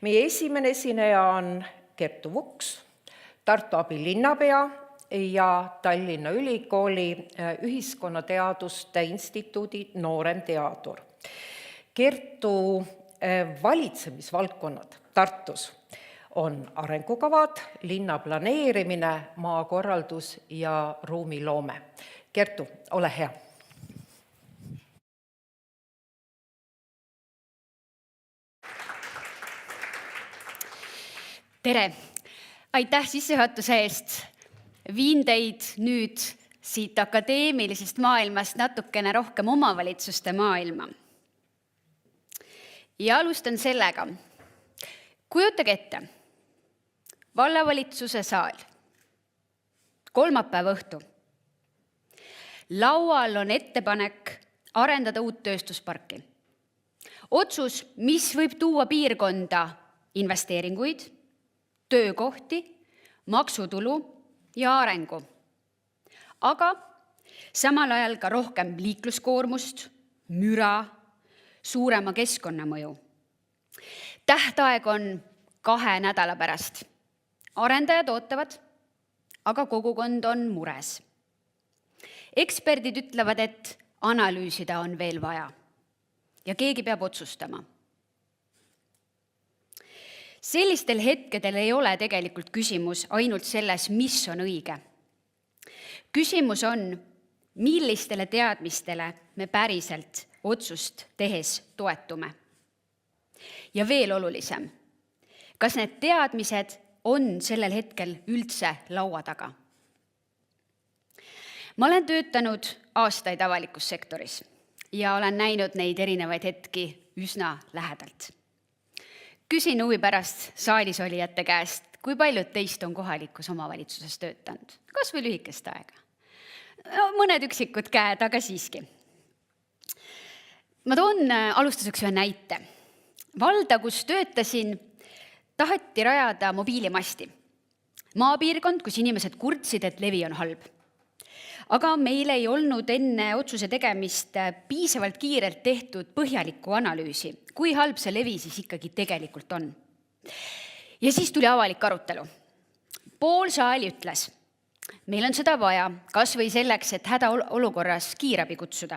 Meie esimene esineja on Kertu Vuks, Tartu abilinnapea ja Tallinna Ülikooli Ühiskonnateaduste Instituudi nooremteadur. Kertu valitsemisvaldkonnad Tartus on arengukavad, linnaplaneerimine, maakorraldus ja ruumiloome. Kertu, ole hea. Tere! Aitäh sissejuhatuse eest. Viin teid nüüd siit akadeemilisest maailmast natukene rohkem omavalitsuste maailma. Ja alustan sellega. Kujutage ette. Vallavalitsuse saal. Kolmapäeva õhtu. Laual on ettepanek arendada uut tööstusparki. Otsus, mis võib tuua piirkonda investeeringuid, töökohti, maksutulu ja arengu. Aga samal ajal ka rohkem liikluskoormust, müra, suurema keskkonnamõju. Tähtaeg on 2 nädala pärast. Arendajad ootavad, aga kogukond on mures. Eksperdid ütlevad, et analüüsida on veel vaja ja keegi peab otsustama. Sellistel hetkedel ei ole tegelikult küsimus ainult selles, mis on õige. Küsimus on, millistele teadmistele me päriselt otsust tehes toetume. Ja veel olulisem, kas need teadmised on sellel hetkel üldse laua taga? Ma olen töötanud aastaid avalikus sektoris ja olen näinud neid erinevaid hetki üsna lähedalt. Küsin huvi pärast saalis olijate käest, kui paljud teist on kohalikus omavalitsuses töötanud, kas või lühikest aega. Mõned üksikud käed, aga siiski. Ma toon alustuseks ühe näite. Valda, kus töötasin, taheti rajada mobiilimasti. Maapiirkond, kus inimesed kurtsid, et levi on halb. Aga meil ei olnud enne otsuse tegemist piisavalt kiirelt tehtud põhjalikku analüüsi, kui halb see levi siis ikkagi tegelikult on. Ja siis tuli avalik arutelu. Pool saali ütles, meil on seda vaja, kas või selleks, et hädaolukorras kiirabi kutsuda.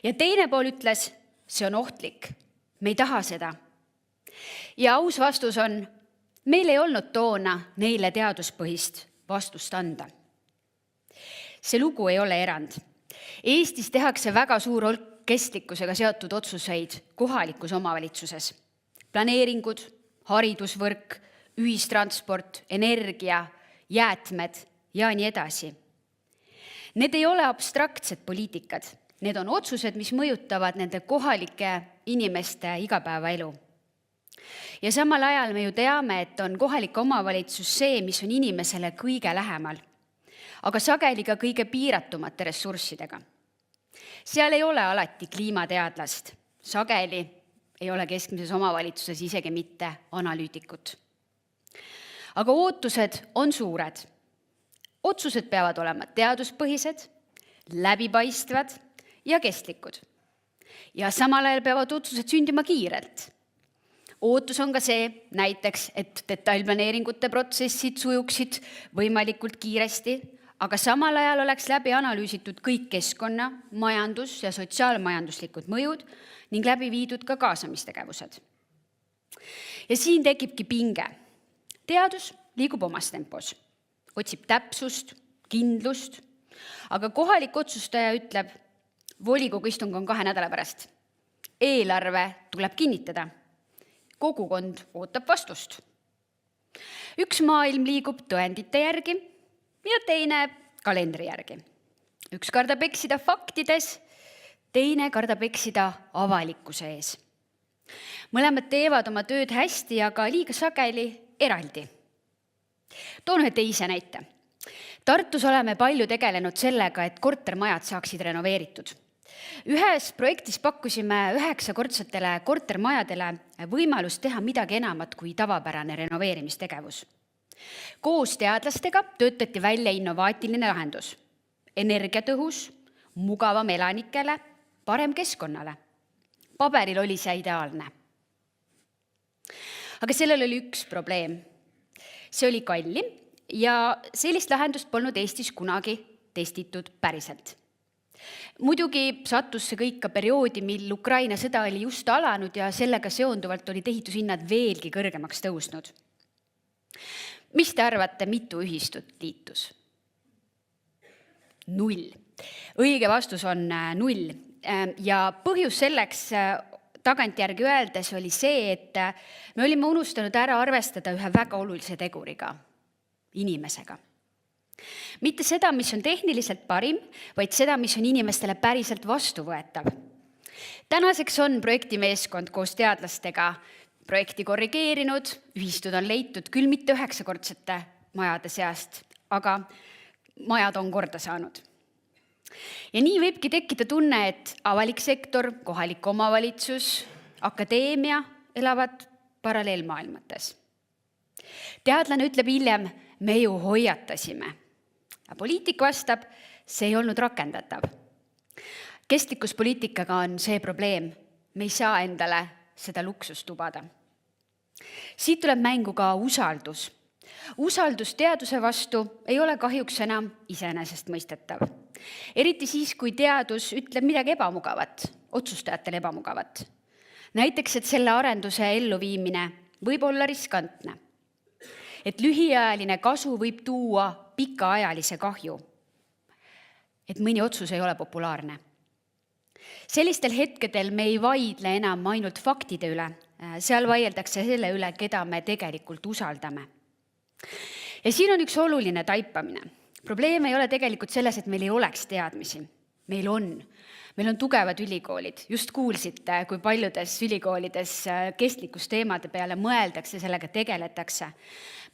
Ja teine pool ütles, see on ohtlik, me ei taha seda. Ja aus vastus on, meil ei olnud toona neile teaduspõhist vastust anda. See lugu ei ole erand. Eestis tehakse väga suur hulk kestlikkusega seotud otsuseid kohalikus omavalitsuses. Planeeringud, haridusvõrk, ühistransport, energia, jäätmed ja nii edasi. Need ei ole abstraktsed poliitikad. Need on otsused, mis mõjutavad nende kohalike inimeste igapäevaelu. Ja samal ajal me ju teame, et on kohalik omavalitsus see, mis on inimesele kõige lähemal, aga sageli ka kõige piiratumate ressurssidega. Seal ei ole alati kliimateadlast, sageli ei ole keskmises omavalitsuses isegi mitte analüütikut. Aga ootused on suured. Otsused peavad olema teaduspõhised, läbipaistvad ja kestlikud. Ja samal ajal peavad otsused sündima kiirelt. Ootus on ka see, näiteks, et detailplaneeringute protsessid sujuksid võimalikult kiiresti, aga samal ajal oleks läbi analüüsitud kõik keskkonna, majandus- ja sotsiaalmajanduslikud mõjud ning läbi viidud ka kaasamistegevused. Ja siin tekibki pinge. Teadus liigub omas tempos, otsib täpsust, kindlust, aga kohalik otsustaja ütleb, volikogu istung on 2 nädala pärast. Eelarve tuleb kinnitada. Kogukond ootab vastust. Üks maailm liigub tõendite järgi ja teine kalendri järgi. Üks kardab eksida faktides, teine kardab eksida avalikkuse ees. Mõlemad teevad oma tööd hästi, aga liiga sageli eraldi. Toon ühe teise näite. Tartus oleme palju tegelenud sellega, et kortermajad saaksid renoveeritud. Ühes projektis pakkusime 9-kordsetele kortermajadele võimalust teha midagi enamat kui tavapärane renoveerimistegevus. Koos teadlastega töötati välja innovaatiline lahendus. Energiatõhus, mugavam elanikele, parem keskkonnale. Paberil oli see ideaalne. Aga sellel oli üks probleem. See oli kallim ja sellist lahendust polnud Eestis kunagi testitud päriselt. Muidugi sattus see kõik ka perioodi, mil Ukraina sõda oli just alanud ja sellega seonduvalt olid ehitushinnad veelgi kõrgemaks tõusnud. Mis te arvate, mitu ühistut liitus? 0. Õige vastus on 0. Ja põhjus selleks tagantjärgi öeldes oli see, et me olime unustanud ära arvestada ühe väga olulise teguriga, inimesega. Mitte seda, mis on tehniliselt parim, vaid seda, mis on inimestele päriselt vastuvõetav. Tänaseks on projektimeeskond koos teadlastega projekti korrigeerinud, ühistud on leitud küll mitte 9-kordsete majade seast, aga majad on korda saanud. Ja nii võibki tekkida tunne, et avalik sektor, kohalik omavalitsus, akadeemia elavad paralleelmaailmates. Teadlane ütleb hiljem, me ju hoiatasime. Aga poliitik vastab, see ei olnud rakendatav. Kestlikkuspoliitikaga on see probleem. Me ei saa endale seda luksust lubada. Siit tuleb mängu ka usaldus. Usaldus teaduse vastu ei ole kahjuks enam iseenesestmõistetav. Eriti siis, kui teadus ütleb midagi ebamugavat, otsustajatele ebamugavat. Näiteks, et selle arenduse elluviimine võib olla riskantne. Et lühiajaline kasu võib tuua pikaajalise kahju. Et mõni otsus ei ole populaarne. Sellistel hetkedel me ei vaidle enam ainult faktide üle. Seal vaieldakse selle üle, keda me tegelikult usaldame. Ja siin on üks oluline taipamine. Probleem ei ole tegelikult selles, et meil ei oleks teadmisi. Meil on tugevad ülikoolid. Just kuulsite, kui paljudes ülikoolides kestlikkusteemade peale mõeldakse, sellega tegeletakse.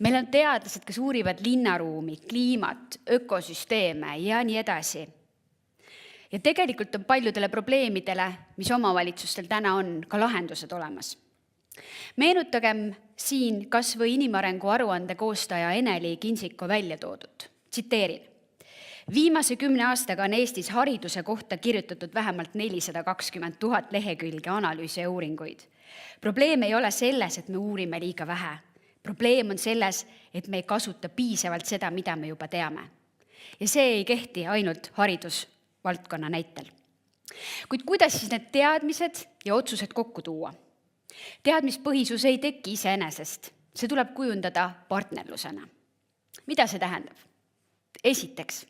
Meil on teadlased, kes uurivad linnaruumi, kliimat, ökosüsteeme ja nii edasi. Ja tegelikult on paljudele probleemidele, mis omavalitsustel täna on, ka lahendused olemas. Meenutagem siin kas või inimarengu aruande koostaja Ene-Li Kinsiko välja toodud. Tsiteerin. Viimase 10 aastaga on Eestis hariduse kohta kirjutatud vähemalt 420 000 lehekülge analüüse ja uuringuid. Probleem ei ole selles, et me uurime liiga vähe. Probleem on selles, et me ei kasuta piisavalt seda, mida me juba teame. Ja see ei kehti ainult haridusvaldkonna näitel. Kuid kuidas siis need teadmised ja otsused kokku tuua? Teadmispõhisus ei teki iseenesest. See tuleb kujundada partnerlusena. Mida see tähendab? Esiteks,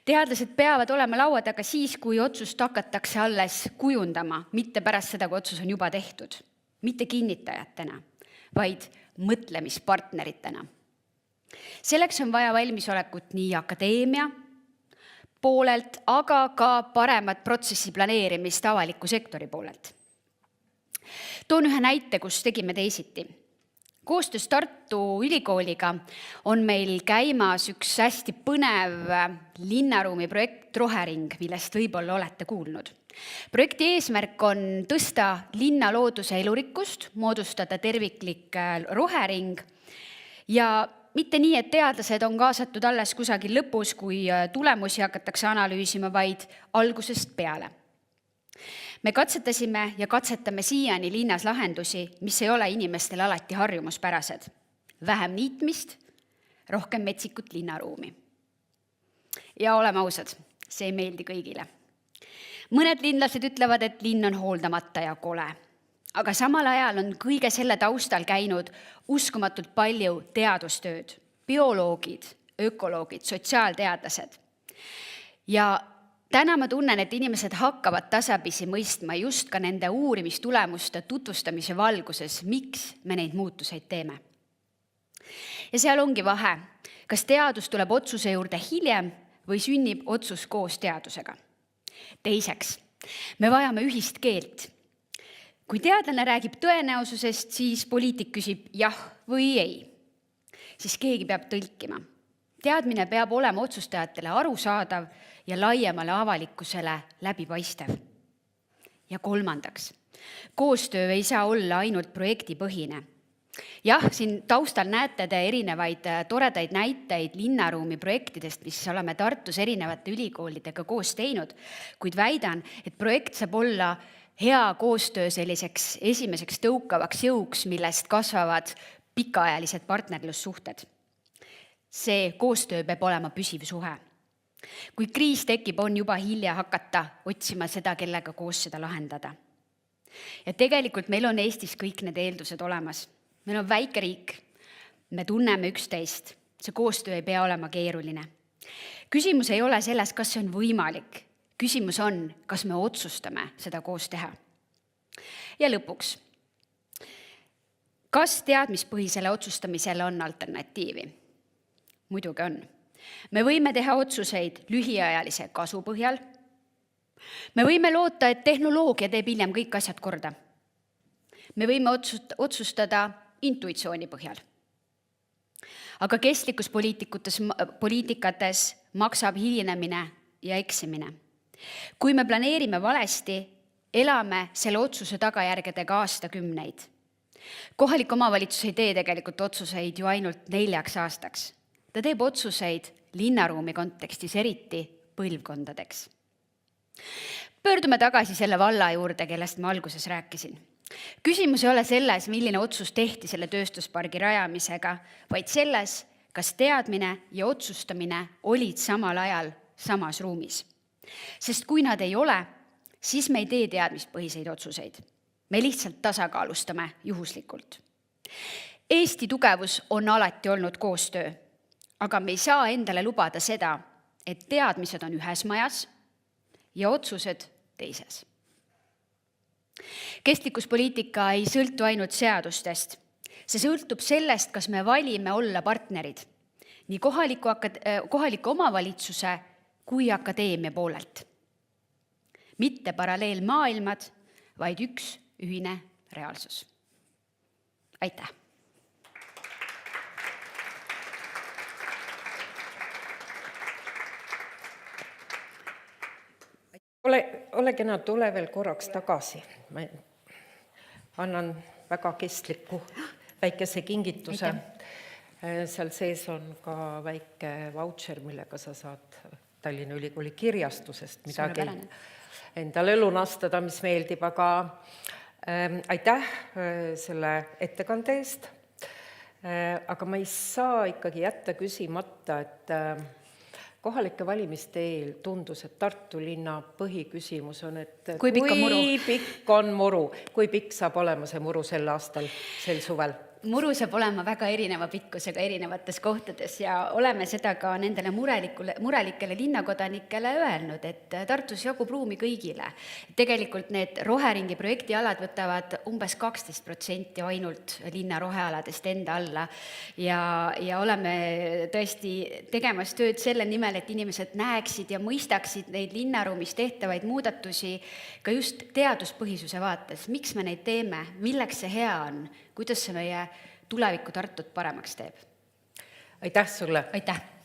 teadlased peavad olema laua taga siis, kui otsust hakatakse alles kujundama, mitte pärast seda, kui otsus on juba tehtud. Mitte kinnitajatena, vaid mõtlemispartneritena. Selleks on vaja valmisolekut nii akadeemia poolelt, aga ka paremat protsessi planeerimist avaliku sektori poolelt. Toon ühe näite, kus tegime teisiti. Koostöös Tartu Ülikooliga on meil käimas üks hästi põnev linnaruumi projekt Rohering, millest võib-olla olete kuulnud. Projekti eesmärk on tõsta linna looduse elurikkust, moodustada terviklik rohering ja mitte nii, et teadlased on kaasatud alles kusagil lõpus, kui tulemusi hakatakse analüüsima, vaid algusest peale. Me katsetasime ja katsetame siiani linnas lahendusi, mis ei ole inimestele alati harjumuspärased. Vähem niitmist, rohkem metsikut linnaruumi. Ja oleme ausad, see ei meeldi kõigile. Mõned linlased ütlevad, et linn on hooldamata ja kole. Aga samal ajal on kõige selle taustal käinud uskumatult palju teadustööd, bioloogid, ökoloogid, sotsiaalteadlased. Ja täna ma tunnen, et inimesed hakkavad tasapisi mõistma just ka nende uurimistulemuste tutvustamise valguses, miks me neid muutuseid teeme. Ja seal ongi vahe, kas teadus tuleb otsuse juurde hiljem või sünnib otsus koos teadusega. Teiseks, me vajame ühist keelt. Kui teadlane räägib tõenäosusest, siis poliitik küsib jah või ei. Siis keegi peab tõlkima. Teadmine peab olema otsustajatele arusaadav ja laiemale avalikkusele läbipaistev. Ja kolmandaks, koostöö ei saa olla ainult projektipõhine. Jah, siin taustal näete te erinevaid toredaid näiteid linnaruumi projektidest, mis oleme Tartus erinevate ülikoolidega koos teinud, kuid väidan, et projekt saab olla hea koostöö selliseks esimeseks tõukavaks jõuks, millest kasvavad pikaajalised partnerlussuhted. See koostöö peab olema püsiv suhe. Kui kriis tekib, on juba hilja hakata otsima seda, kellega koos seda lahendada. Ja tegelikult meil on Eestis kõik need eeldused olemas. Meil on väike riik, me tunneme üksteist, see koostöö ei pea olema keeruline. Küsimus ei ole selles, kas see on võimalik. Küsimus on, kas me otsustame seda koos teha. Ja lõpuks, kas teadmispõhisele otsustamisele on alternatiivi? Muidugi on. Me võime teha otsuseid lühiajalise kasu põhjal. Me võime loota, et tehnoloogia teeb hiljem kõik asjad korda. Me võime otsustada intuitsiooni põhjal. Aga kestlikkus poliitikates maksab hilinemine ja eksimine. Kui me planeerime valesti, elame selle otsuse tagajärgedega aastakümneid. Kohalik omavalitsus ei tee tegelikult otsuseid ju ainult 4 aastaks. Ta teeb otsuseid linnaruumi kontekstis, eriti põlvkondadeks. Pöördume tagasi selle valla juurde, kellest ma alguses rääkisin. Küsimus ei ole selles, milline otsus tehti selle tööstuspargi rajamisega, vaid selles, kas teadmine ja otsustamine olid samal ajal samas ruumis. Sest kui nad ei ole, siis me ei tee teadmispõhiseid otsuseid. Me lihtsalt tasakaalustame juhuslikult. Eesti tugevus on alati olnud koostöö, aga me ei saa endale lubada seda, et teadmised on ühes majas ja otsused teises. Kestlikkuspoliitika ei sõltu ainult seadustest. See sõltub sellest, kas me valime olla partnerid nii kohaliku omavalitsuse kui akadeemia poolelt. Mitte paralleelmaailmad, vaid üks ühine reaalsus. Aitäh! Ole kena, tule veel korraks tagasi. Ma annan väga kestliku väikese kingituse. Seal sees on ka väike vautšer, millega sa saad Tallinna Ülikooli kirjastusest midagi endale lunastada, mis meeldib. Aga aitäh selle ettekande eest. Aga ma ei saa ikkagi jätta küsimata, et kohalike valimiste eel tundus, et Tartu linna põhiküsimus on, et kui pikk on muru, kui pikk saab olema see muru sel aastal, sel suvel? Muru saab olema väga erineva pikkusega erinevates kohtades ja oleme seda ka nendele murelikele linnakodanikele öelnud, et Tartus jagub ruumi kõigile. Tegelikult need roheringi projektialad võtavad umbes 12% ainult linna rohealadest enda alla ja oleme tõesti tegemas tööd selle nimel, et inimesed näeksid ja mõistaksid neid linnaruumis tehtavaid muudatusi ka just teaduspõhisuse vaates. Miks me neid teeme? Milleks see hea on? Kuidas see meie tuleviku Tartut paremaks teeb? Aitäh sulle! Aitäh!